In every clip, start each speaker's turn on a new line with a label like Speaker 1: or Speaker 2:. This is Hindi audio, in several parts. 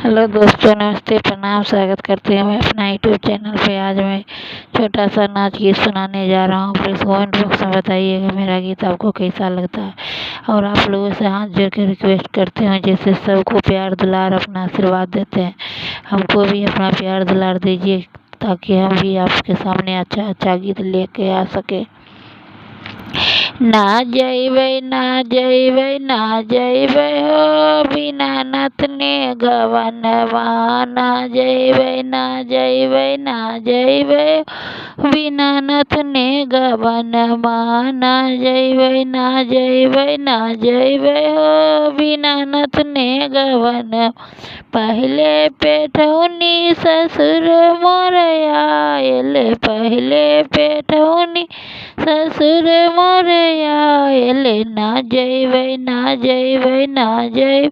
Speaker 1: हेलो दोस्तों, नमस्ते, प्रणाम। स्वागत करते हैं मैं अपना यूट्यूब चैनल पे। आज मैं छोटा सा नाच गीत सुनाने जा रहा हूँ। प्लीज़ कमेंट बॉक्स में बताइएगा मेरा गीत आपको कैसा लगता है। और आप लोगों से हाथ जोड़ के रिक्वेस्ट करते हैं, जैसे सबको प्यार दुलार अपना आशीर्वाद देते हैं, हमको भी अपना प्यार दुलार दीजिए, ताकि हम भी आपके सामने अच्छा अच्छा गीत लेके आ सके। ना जइबै ना जइबै ना जइबै हो बिना नथने गवनवा। ना जइबै ना जइबै ना जइबै बिना नथने गवनमा। ना जइबै ना जइबै ना जइबै हो बिना नथने गवन। पहले पेठौनी ससुर मोर आयल, पहले पेठौनी ससुर मोर आयल। ना जइबै ना जइबै ना जइबै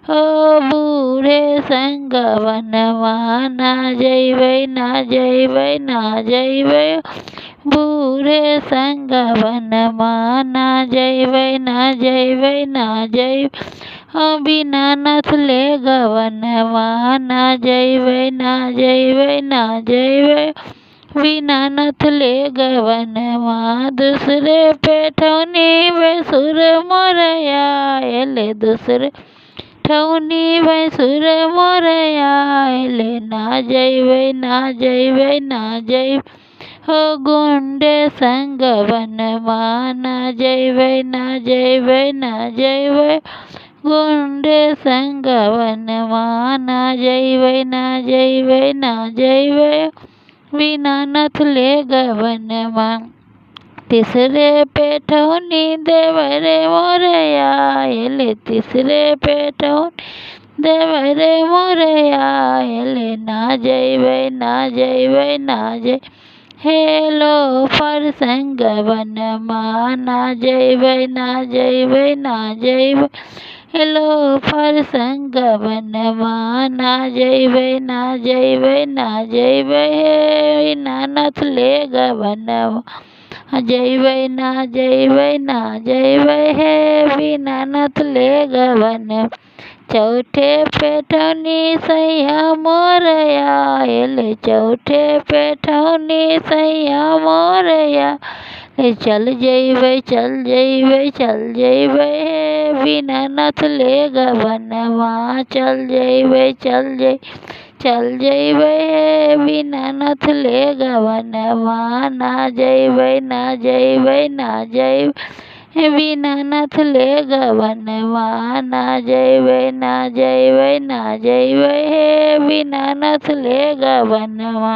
Speaker 1: हो बूढ़े संगवनवा। ना जइबै ना जइबै ना जइबै बूढ़े संगवनमा। ना जइबै ना जइबै ना जइबै बिना नथले गवनवा। ना जइबै ना जइबै ना जइबै बिना नथले गवनवा। दूसरे पेठौनी भैंसुर मोर आयल, दूसरे ठौनी भैंसुर मोर आयल। ना जइबै ना जइबै ना जइबै हो गुंडे संगवनमा। ना जइबै ना जइबै ना जइबै गुंडे संगवनमा। ना जइबै ना जइबै ना जइबै बिना नथले गवनमा। तीसरे पेठौनी देवर मोर आयल, तीसरे पेठौनी देवर मोर आयल। ना जइबै ना जइबै ना जइबै हेलो पर संगवनमा। ना जइबै ना जइबै ना जइबै हेलो पर संगवनमा। ना जइबै ना जइबै ना जइबै बिना नथले गवनवा। जइबै ना जइबै ना जइबै हे बिना नथले गवन। चौथे पेठौनी सैया मोर आयल, चौथे पेठौनी सैया मोर आयल। चल जइबै चल जइबै चल जइबै हे बिना नथले गवनवा। चल जइबै चल जइबै चल जइबै हे बिना नथले गवनवा। ना जइबै ना जइबै ना जइबै बिना नथले गवनवा। ना जइबै ना जइबै ना जइबै हे बिना नथले गवनवा।